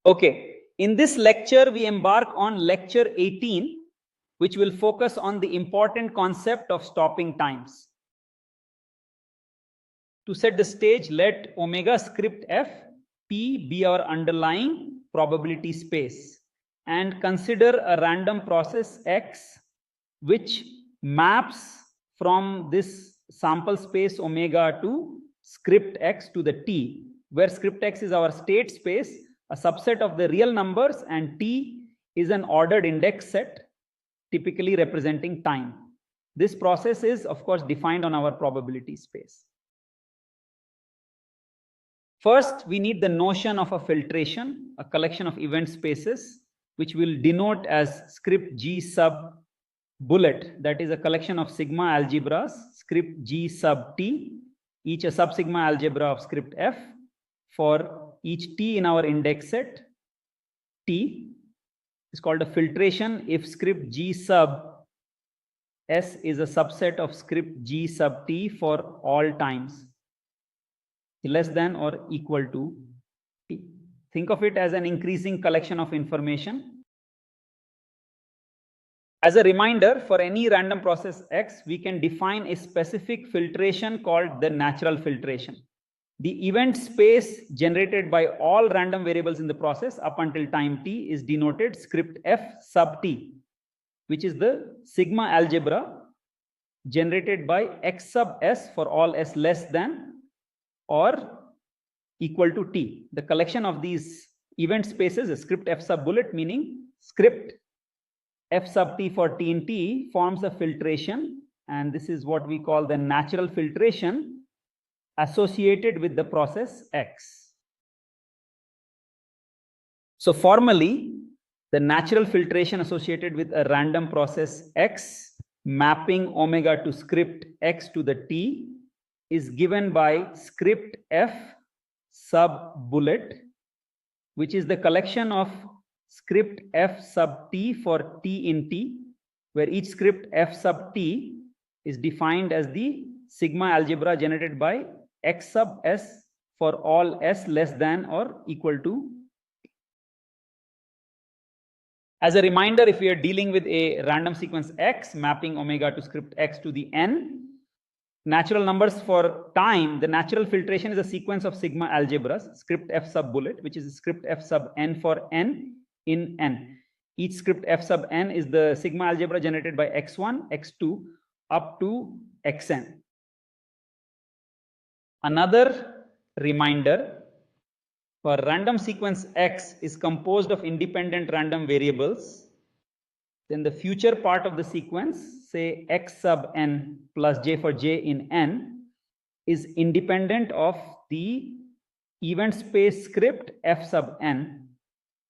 Okay, in this lecture, we embark on lecture 18, which will focus on the important concept of stopping times. To set the stage, let omega script f, t be our underlying probability space, and consider a random process x, which maps from this sample space omega to script x to the t, where script x is our state space, a subset of the real numbers, and t is an ordered index set, typically representing time. This process is, of course, defined on our probability space. First, we need the notion of a filtration, a collection of event spaces, which we'll denote as script G sub bullet. That is a collection of sigma algebras, script G sub T, each a sub-sigma algebra of script F for each T in our index set. T is called a filtration if script G sub S is a subset of script G sub T for all times less than or equal to t. Think of it as an increasing collection of information. As a reminder, for any random process x, we can define a specific filtration called the natural filtration. The event space generated by all random variables in the process up until time t is denoted script f sub t, which is the sigma algebra generated by x sub s for all s less than or equal to t. The collection of these event spaces is script f sub bullet, meaning script f sub t for t in t forms a filtration, and this is what we call the natural filtration associated with the process x. So formally, the natural filtration associated with a random process x mapping omega to script x to the t is given by script f sub bullet, which is the collection of script f sub t for t in t, where each script f sub t is defined as the sigma algebra generated by x sub s for all s less than or equal to t. As a reminder, if we are dealing with a random sequence x mapping omega to script x to the n, natural numbers for time, the natural filtration is a sequence of sigma algebras, script f sub bullet, which is script f sub n for n in n. Each script f sub n is the sigma algebra generated by x1, x2 up to xn. Another reminder, for random sequence x is composed of independent random variables, then the future part of the sequence, say x sub n plus j for j in n, is independent of the event space script f sub n,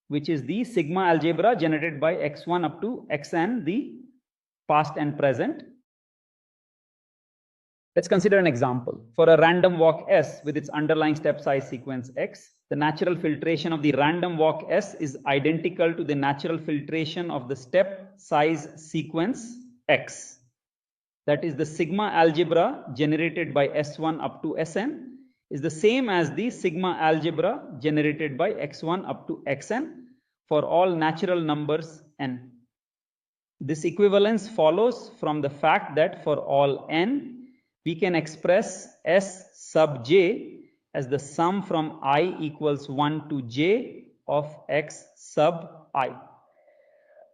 which is the sigma algebra generated by x1 up to xn, the past and present. Let's consider an example. For a random walk S with its underlying step size sequence X, the natural filtration of the random walk S is identical to the natural filtration of the step size sequence X. That is, the sigma algebra generated by S1 up to Sn is the same as the sigma algebra generated by x1 up to xn for all natural numbers n. This equivalence follows from the fact that for all n, we can express S sub j as the sum from I equals 1 to j of x sub I.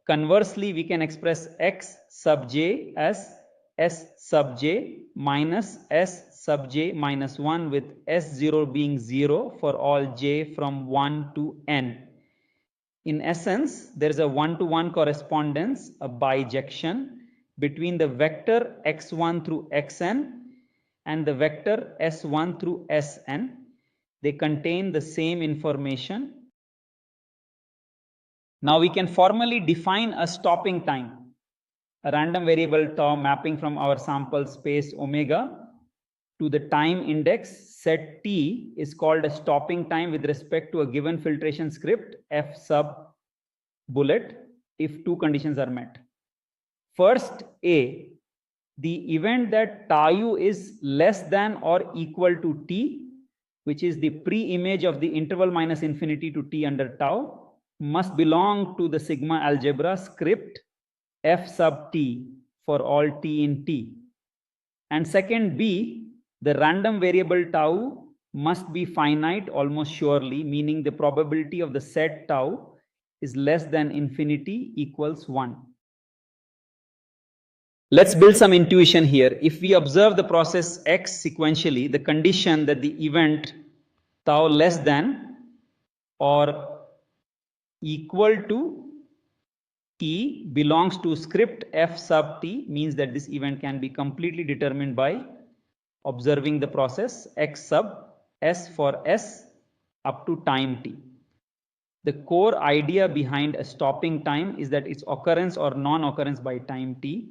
Conversely, we can express x sub j as S sub j minus S sub j minus 1, with S0 being 0 for all j from 1 to n. In essence, there is a one-to-one correspondence, a bijection, between the vector x1 through xn and the vector s1 through sn. They contain the same information. Now we can formally define a stopping time, a random variable tau mapping from our sample space omega to the time index set t is called a stopping time with respect to a given filtration script f sub bullet if two conditions are met. First, A, the event that tau is less than or equal to t which is the pre-image of the interval minus infinity to t under tau, must belong to the sigma algebra script f sub t for all t in t. And second B, the random variable tau must be finite almost surely, meaning the probability of the set tau is less than infinity equals 1. Let's build some intuition here. If we observe the process X sequentially, the condition that the event tau less than or equal to t belongs to script f sub t means that this event can be completely determined by observing the process x sub s for s up to time t. The core idea behind a stopping time is that its occurrence or non-occurrence by time t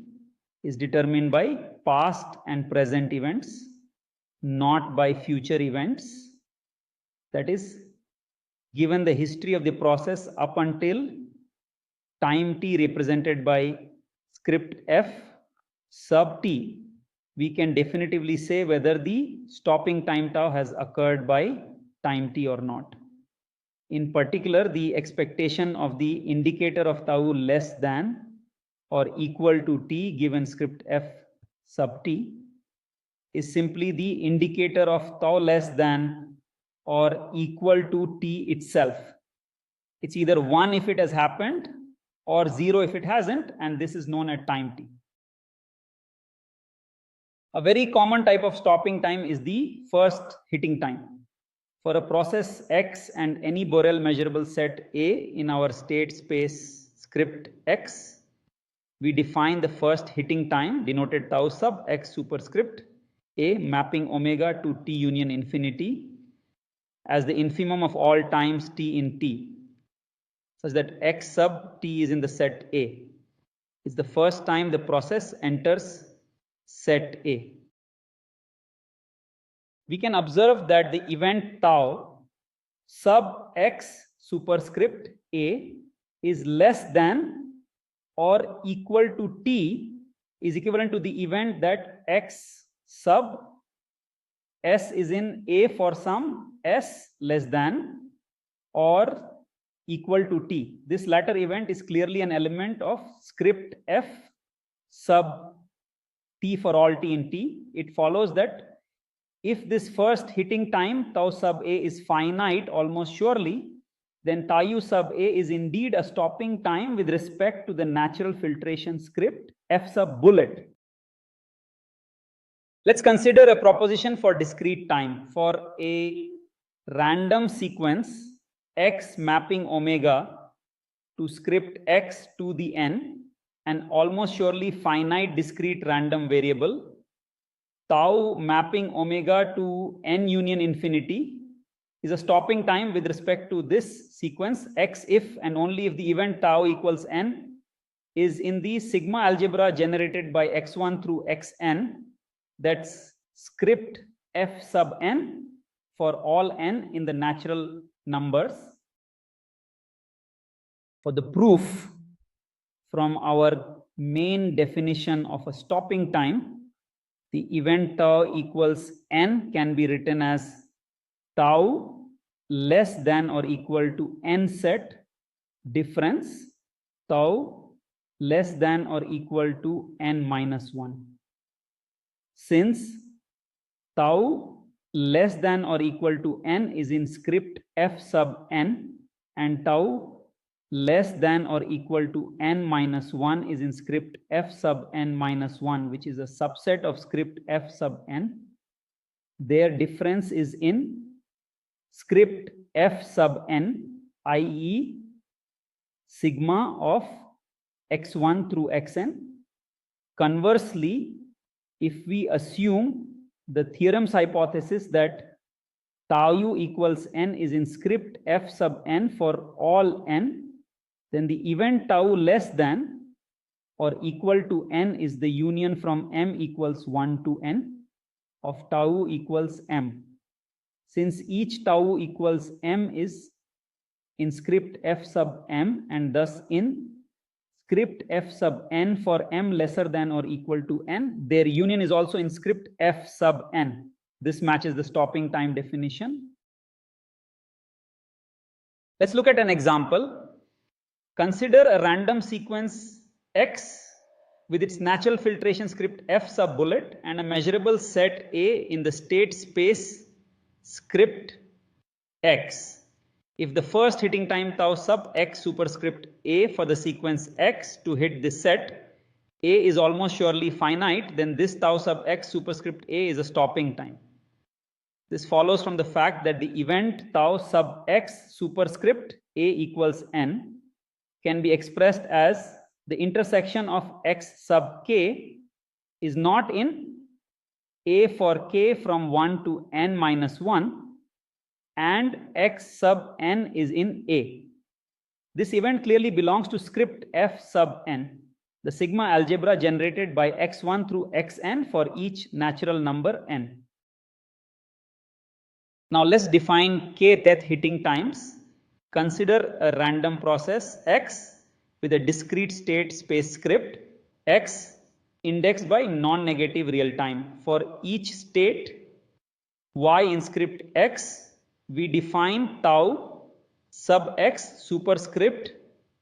is determined by past and present events, not by future events. That is, given the history of the process up until time t represented by script f sub t, we can definitively say whether the stopping time tau has occurred by time t or not. In particular, the expectation of the indicator of tau less than or equal to t given script f sub t is simply the indicator of tau less than or equal to t itself. It's either 1 if it has happened or 0 if it hasn't, and this is known at time t. A very common type of stopping time is the first hitting time. For a process X and any Borel measurable set A in our state space script X, we define the first hitting time denoted tau sub X superscript A mapping omega to t union infinity as the infimum of all times t in t, such that X sub t is in the set A. It's the first time the process enters set A. We can observe that the event tau sub x superscript A is less than or equal to t is equivalent to the event that x sub s is in A for some s less than or equal to t. This latter event is clearly an element of script f sub t for all t in t. It follows that if this first hitting time tau sub A is finite almost surely, then tau u sub A is indeed a stopping time with respect to the natural filtration script f sub bullet. Let's consider a proposition for discrete time. For a random sequence x mapping omega to script x to the n, an almost surely finite discrete random variable tau mapping omega to n union infinity is a stopping time with respect to this sequence x if and only if the event tau equals n is in the sigma algebra generated by x1 through xn, that's script f sub n for all n in the natural numbers. For the proof from our main definition of a stopping time, the event tau equals n can be written as tau less than or equal to n set difference tau less than or equal to n minus 1. Since tau less than or equal to n is in script f sub n and tau less than or equal to n minus 1 is in script f sub n minus 1, which is a subset of script f sub n, their difference is in script f sub n, i.e. sigma of x1 through xn. Conversely, if we assume the theorem's hypothesis that tau u equals n is in script f sub n for all n, then the event tau less than or equal to n is the union from m equals 1 to n of tau equals m. Since each tau equals m is in script f sub m and thus in script f sub n for m lesser than or equal to n, their union is also in script f sub n. This matches the stopping time definition Let's look at an example. Consider a random sequence X with its natural filtration script F sub bullet and a measurable set A in the state space script X. If the first hitting time tau sub X superscript A for the sequence X to hit this set A is almost surely finite, then this tau sub X superscript A is a stopping time. This follows from the fact that the event tau sub X superscript A equals N can be expressed as the intersection of X sub K is not in A for K from 1 to N minus 1 and X sub N is in A. This event clearly belongs to script F sub N, the sigma algebra generated by X1 through Xn for each natural number N. Now let's define kth hitting times. Consider a random process X with a discrete state space script X indexed by non-negative real time. For each state Y in script X, we define tau sub X superscript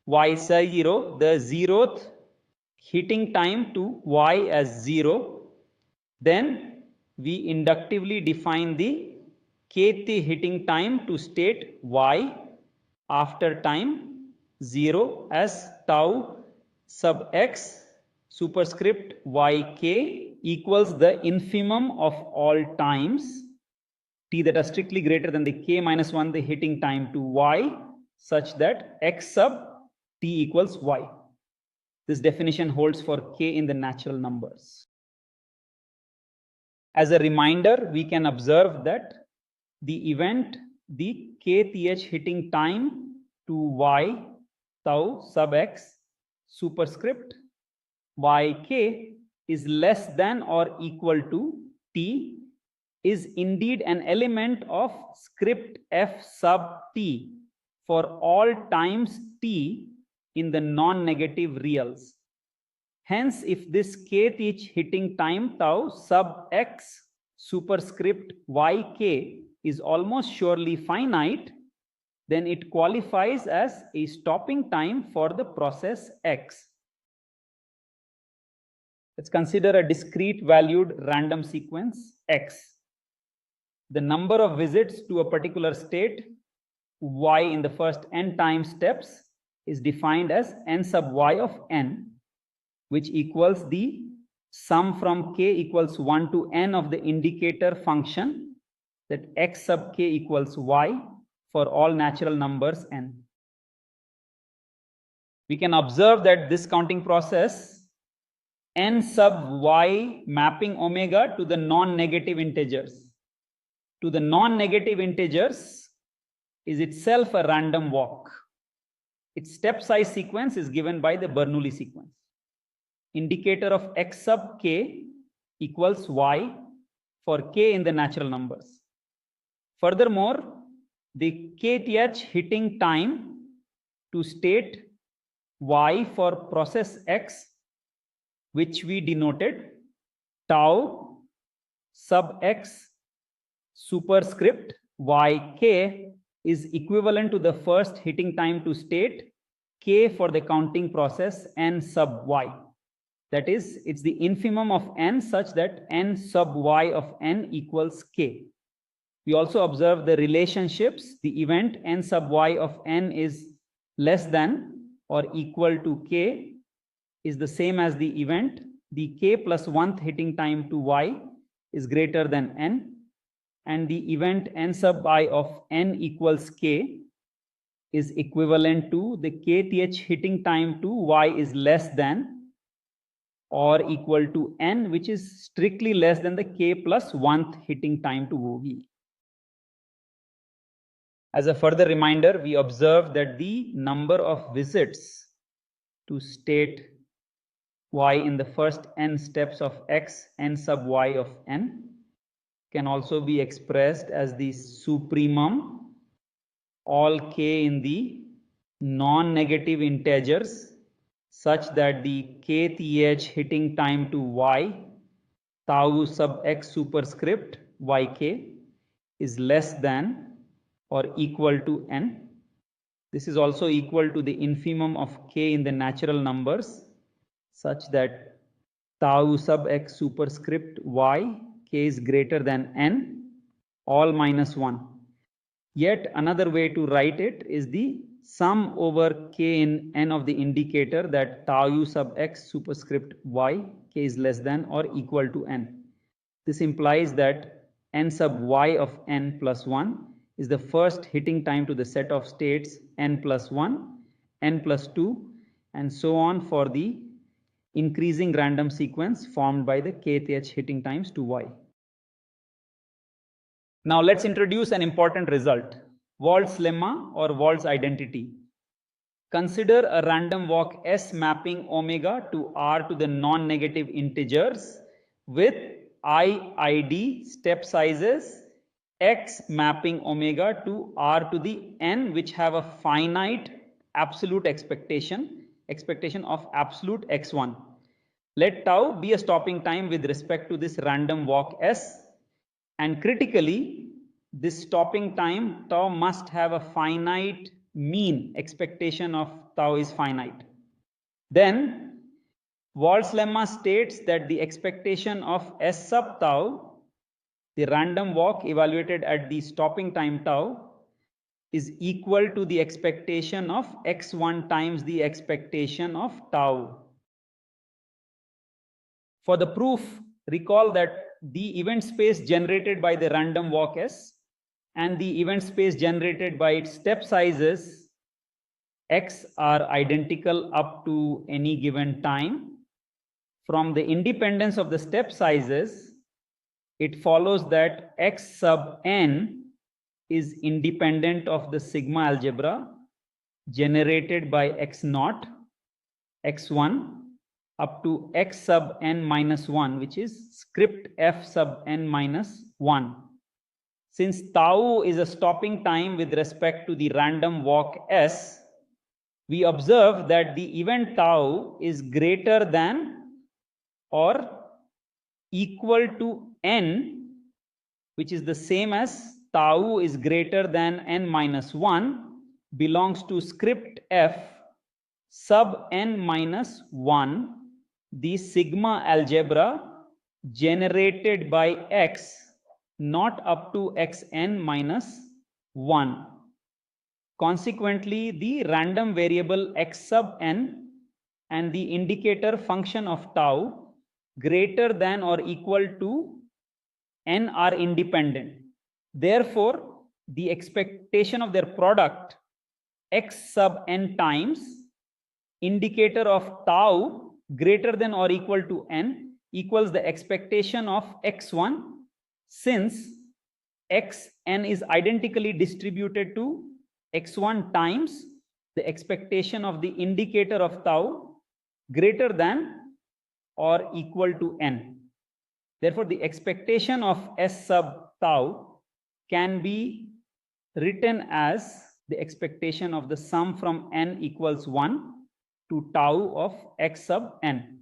Y0, the zeroth hitting time to Y as 0. Then we inductively define the kth hitting time to state Y after time 0 as tau sub X superscript Yk equals the infimum of all times t that are strictly greater than the k minus 1 the hitting time to Y such that X sub t equals Y. This definition holds for k in the natural numbers. As a reminder, we can observe that the event, the kth hitting time to Y tau sub X superscript Yk is less than or equal to t is indeed an element of script F sub t for all times t in the non-negative reals. Hence, if this kth hitting time tau sub X superscript Yk is almost surely finite, then it qualifies as a stopping time for the process X. Let's consider a discrete valued random sequence X. The number of visits to a particular state Y in the first n time steps is defined as n sub Y of n, which equals the sum from k equals 1 to n of the indicator function that x sub k equals y for all natural numbers n. We can observe that this counting process n sub y mapping omega to the non-negative integers. To the non-negative integers is itself a random walk. Its step size sequence is given by the Bernoulli sequence. Indicator of x sub k equals y for k in the natural numbers. Furthermore, the kth hitting time to state y for process x, which we denoted tau sub x superscript yk, is equivalent to the first hitting time to state k for the counting process n sub y. That is, it's the infimum of n such that n sub y of n equals k. We also observe the relationships. The event n sub y of n is less than or equal to k is the same as the event the k plus 1th hitting time to y is greater than n, and the event n sub I of n equals k is equivalent to the kth hitting time to y is less than or equal to n, which is strictly less than the k plus 1th hitting time to v. As a further reminder, we observe that the number of visits to state y in the first n steps of x n sub y of n can also be expressed as the supremum all k in the non-negative integers such that the kth hitting time to y tau sub x superscript yk is less than or equal to n. This is also equal to the infimum of k in the natural numbers, such that tau sub x superscript y, k is greater than n, all minus 1. Yet another way to write it is the sum over k in n of the indicator that tau u sub x superscript y, k is less than or equal to n. This implies that n sub y of n plus 1 is the first hitting time to the set of states n plus 1, n plus 2, and so on for the increasing random sequence formed by the kth hitting times to y. Now let's introduce an important result, Wald's lemma or Wald's identity. Consider a random walk S mapping omega to R to the non-negative integers with IID step sizes X mapping omega to R to the N, which have a finite absolute expectation of absolute X1. Let tau be a stopping time with respect to this random walk S, and critically, this stopping time tau must have a finite mean. Expectation of tau is finite. Then Wald's lemma states that the expectation of S sub tau, the random walk evaluated at the stopping time tau, is equal to the expectation of x1 times the expectation of tau. For the proof, recall that the event space generated by the random walk S and the event space generated by its step sizes x are identical up to any given time. From the independence of the step sizes, it follows that x sub n is independent of the sigma algebra generated by x naught, x1, up to x sub n minus 1, which is script f sub n minus 1. Since tau is a stopping time with respect to the random walk S, we observe that the event tau is greater than or equal to n, which is the same as tau is greater than n minus 1, belongs to script f sub n minus 1, the sigma algebra generated by x not up to xn minus 1. Consequently, the random variable x sub n and the indicator function of tau greater than or equal to n are independent. Therefore, the expectation of their product x sub n times indicator of tau greater than or equal to n equals the expectation of x1, since xn is identically distributed to x1 times the expectation of the indicator of tau greater than or equal to n. Therefore, the expectation of S sub tau can be written as the expectation of the sum from n equals 1 to tau of x sub n.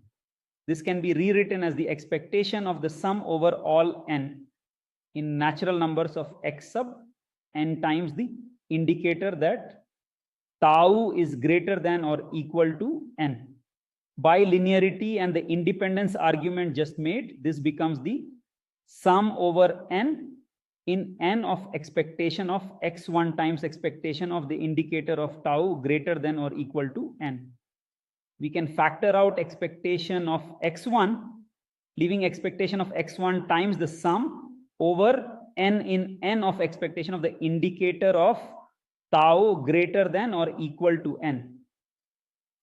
This can be rewritten as the expectation of the sum over all n in natural numbers of x sub n times the indicator that tau is greater than or equal to n. By linearity and the independence argument just made, this becomes the sum over n in n of expectation of x1 times expectation of the indicator of tau greater than or equal to n. We can factor out expectation of x1, leaving expectation of x1 times the sum over n in n of expectation of the indicator of tau greater than or equal to n.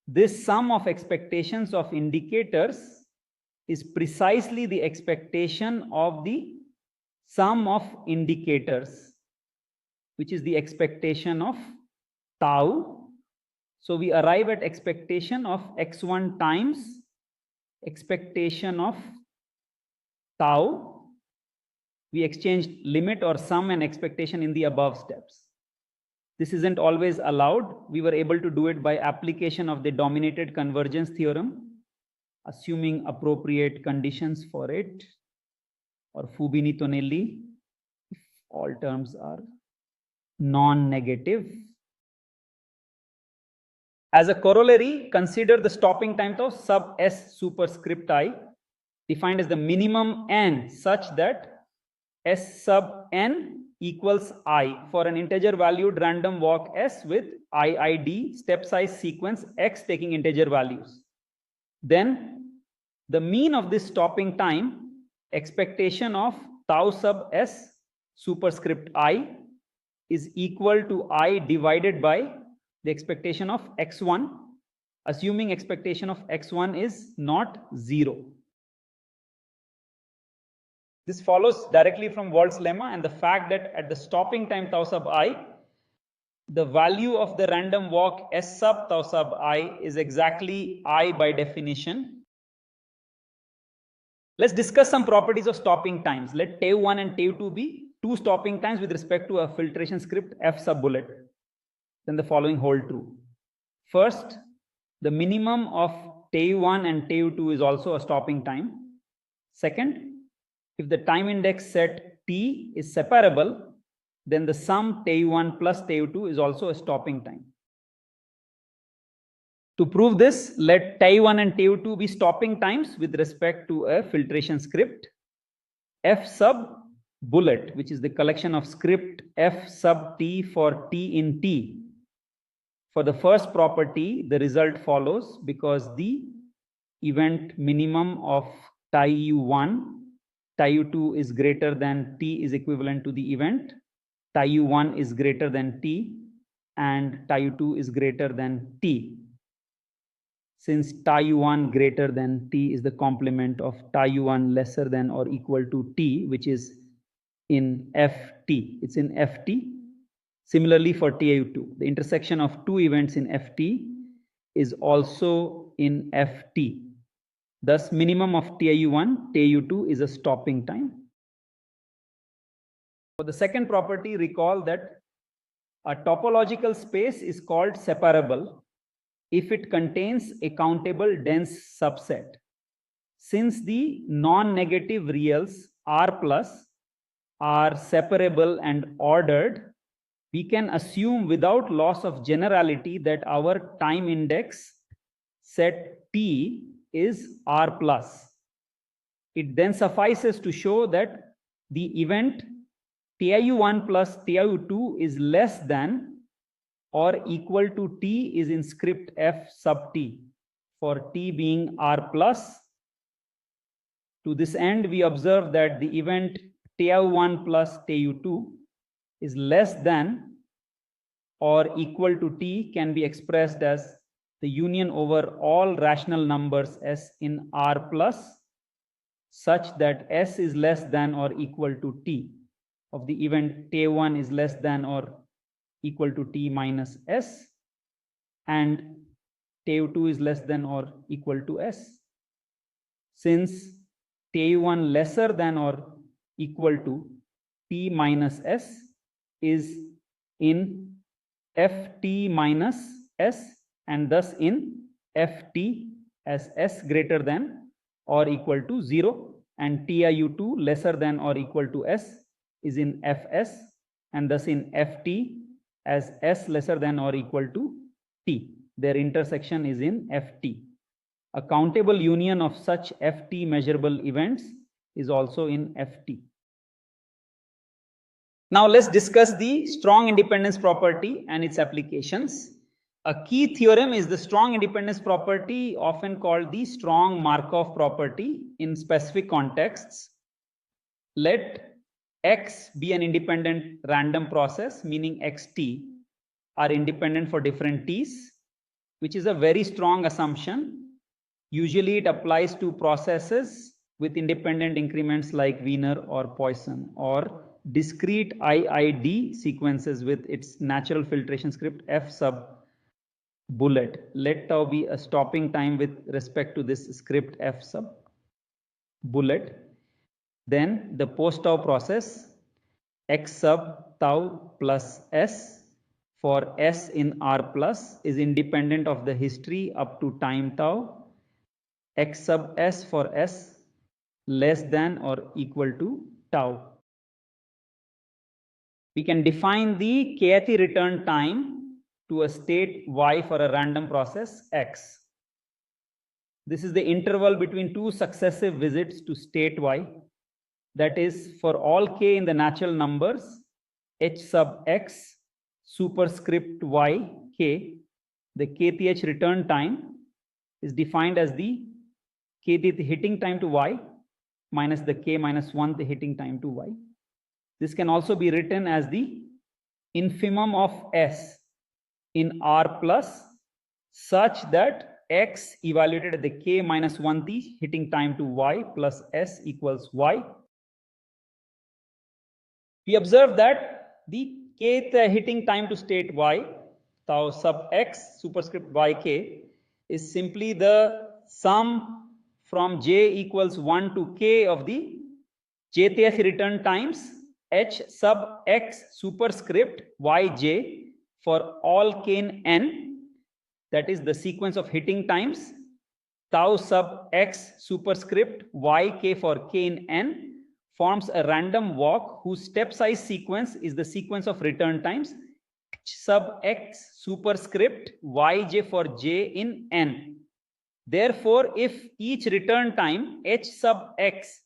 This sum of expectations of indicators is precisely the expectation of the sum of indicators, which is the expectation of tau. So we arrive at expectation of x1 times expectation of tau. We exchanged limit or sum and expectation in the above steps. This isn't always allowed. We were able to do it by application of the dominated convergence theorem, assuming appropriate conditions for it, or Fubini-Tonelli, if all terms are non-negative. As a corollary, consider the stopping time tau sub s superscript I defined as the minimum n such that s sub n equals I for an integer valued random walk s with IID step size sequence x taking integer values. Then the mean of this stopping time, expectation of tau sub s superscript I is equal to I divided by the expectation of x1, assuming expectation of x1 is not 0. This follows directly from Wald's lemma and the fact that at the stopping time tau sub I, the value of the random walk s sub tau sub I is exactly I by definition. Let's discuss some properties of stopping times. Let tau1 and tau2 be two stopping times with respect to a filtration script f sub bullet. Then the following hold true. First, the minimum of tau1 and tau2 is also a stopping time. Second, if the time index set t is separable, then the sum tau1 plus tau2 is also a stopping time. To prove this, let tau1 and tau2 be stopping times with respect to a filtration script f sub bullet, which is the collection of script f sub t for t in t. For the first property, the result follows because the event minimum of tau1, tau2 is greater than t is equivalent to the event, tau1 is greater than t, and tau2 is greater than t. Since tau1 greater than t is the complement of tau1 lesser than or equal to t, which is in ft, it's in ft. Similarly for tau2, the intersection of two events in ft is also in ft. Thus, minimum of tau1, tau2 is a stopping time. For the second property, recall that a topological space is called separable if it contains a countable dense subset. Since the non-negative reals R plus are separable and ordered, we can assume without loss of generality that our time index set t is R plus. It then suffices to show that the event tau1 plus tau2 is less than or equal to t is in script f sub t, for t being R plus. To this end, we observe that the event tau1 plus tau2 is less than or equal to t can be expressed as the union over all rational numbers s in R plus such that s is less than or equal to t of the event tau1 is less than or equal to t minus s and tau2 is less than or equal to s. Since tau1 lesser than or equal to t minus s is in ft minus s and thus in ft as s greater than or equal to 0 and tiu2 lesser than or equal to s is in fs and thus in ft as s lesser than or equal to t. Their intersection is in ft. A countable union of such ft measurable events is also in ft. Now let's discuss the strong independence property and its applications. A key theorem is the strong independence property, often called the strong Markov property in specific contexts. Let x be an independent random process, meaning xt are independent for different t's, which is a very strong assumption. Usually it applies to processes with independent increments like Wiener or Poisson, or discrete IID sequences with its natural filtration script f sub bullet. Let tau be a stopping time with respect to this script f sub bullet. Then the post tau process x sub tau plus s for s in R plus is independent of the history up to time tau x sub s for s less than or equal to tau. We can define the kth return time to a state y for a random process x. This is the interval between two successive visits to state y. That is, for all k in the natural numbers, h sub x superscript y k, the kth return time is defined as the kth hitting time to y minus the k minus 1th hitting time to y. This can also be written as the infimum of s in R plus such that x evaluated at the k minus 1th hitting time to y plus s equals y. We observe that the kth hitting time to state y, tau sub x superscript yk, is simply the sum from j equals 1 to k of the jth return times h sub x superscript yj for all k in n, that is the sequence of hitting times, tau sub x superscript yk for k in n forms a random walk whose step size sequence is the sequence of return times h sub x superscript yj for j in n. Therefore, if each return time h sub x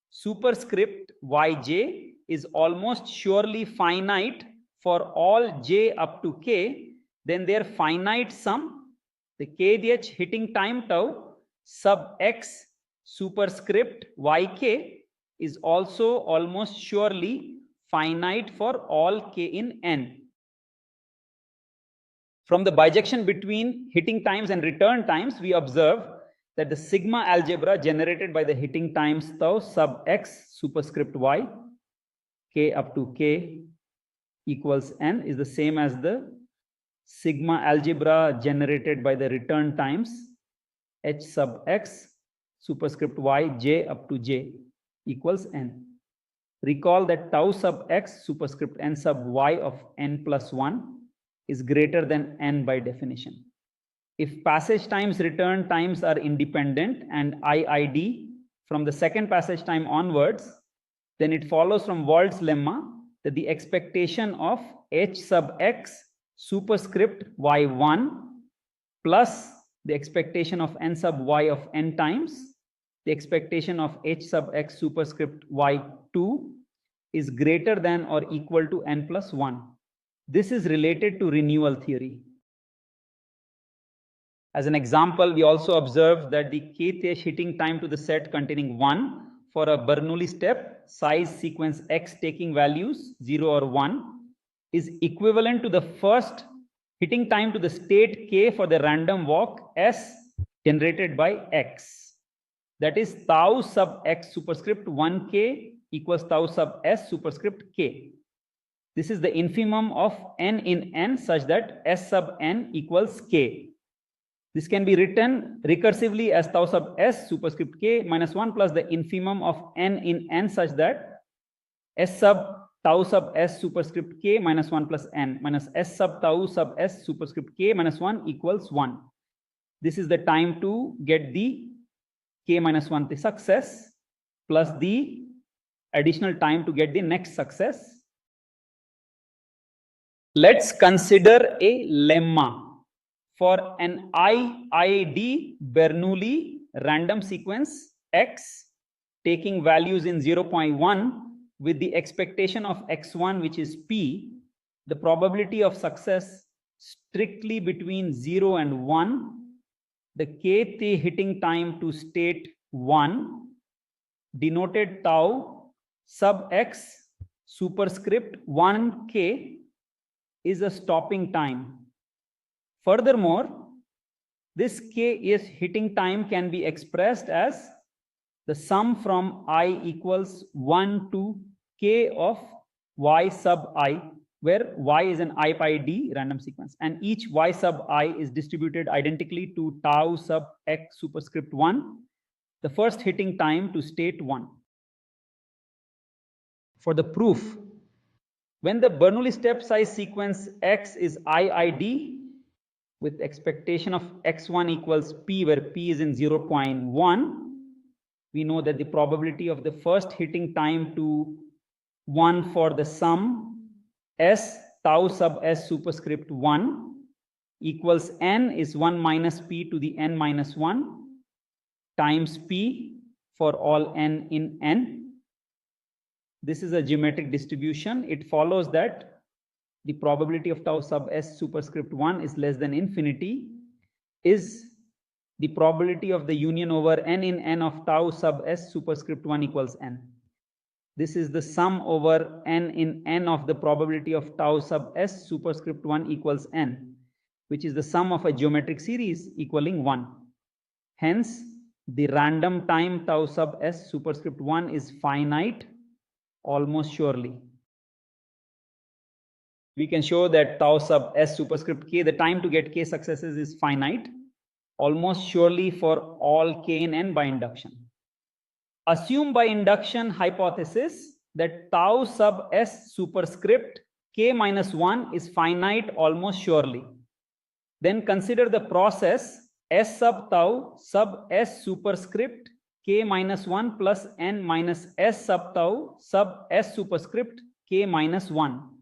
superscript yj is almost surely finite for all j up to k, then their finite sum, the kth hitting time tau sub x superscript yk, is also almost surely finite for all k in n. From the bijection between hitting times and return times, we observe that the sigma algebra generated by the hitting times tau sub x superscript y, k up to k equals n, is the same as the sigma algebra generated by the return times h sub x superscript y j up to j equals n. Recall that tau sub x superscript n sub y of n plus 1 is greater than n by definition. If passage times return times are independent and IID from the second passage time onwards, then it follows from Wald's lemma that the expectation of h sub x superscript y1 plus the expectation of n sub y of n times the expectation of h sub x superscript y2 is greater than or equal to n plus 1. This is related to renewal theory. As an example, we also observe that the kth hitting time to the set containing 1 for a Bernoulli step size sequence x taking values 0 or 1 is equivalent to the first hitting time to the state k for the random walk s generated by x. That is tau sub x superscript 1k equals tau sub s superscript k. This is the infimum of n in n such that s sub n equals k. This can be written recursively as tau sub s superscript k minus 1 plus the infimum of n in n such that s sub tau sub s superscript k minus 1 plus n minus s sub tau sub s superscript k minus 1 equals 1. This is the time to get the k minus 1 the success plus the additional time to get the next success. Let's consider a lemma for an IID Bernoulli random sequence x taking values in 0.1 with the expectation of x1 which is p, the probability of success strictly between 0 and 1, the kth hitting time to state 1 denoted tau sub x superscript 1k is a stopping time. Furthermore, this k is hitting time can be expressed as the sum from I equals 1 to k of y sub I, where y is an I pi d random sequence, and each y sub I is distributed identically to tau sub x superscript 1, the first hitting time to state 1. For the proof, when the Bernoulli step size sequence x is IID with expectation of x1 equals p, where p is in 0.1, we know that the probability of the first hitting time to 1 for the sum s tau sub s superscript 1 equals n is 1 minus p to the n minus 1 times p for all n in n. This is a geometric distribution. It follows that the probability of tau sub s superscript 1 is less than infinity is the probability of the union over n in n of tau sub s superscript 1 equals n. This is the sum over n in n of the probability of tau sub s superscript 1 equals n, which is the sum of a geometric series equaling 1. Hence, the random time tau sub s superscript 1 is finite almost surely. We can show that tau sub s superscript k, the time to get k successes is finite almost surely for all k in n by induction. Assume by induction hypothesis that tau sub s superscript k minus 1 is finite almost surely. Then consider the process s sub tau sub s superscript k minus 1 plus n minus s sub tau sub s superscript k minus 1.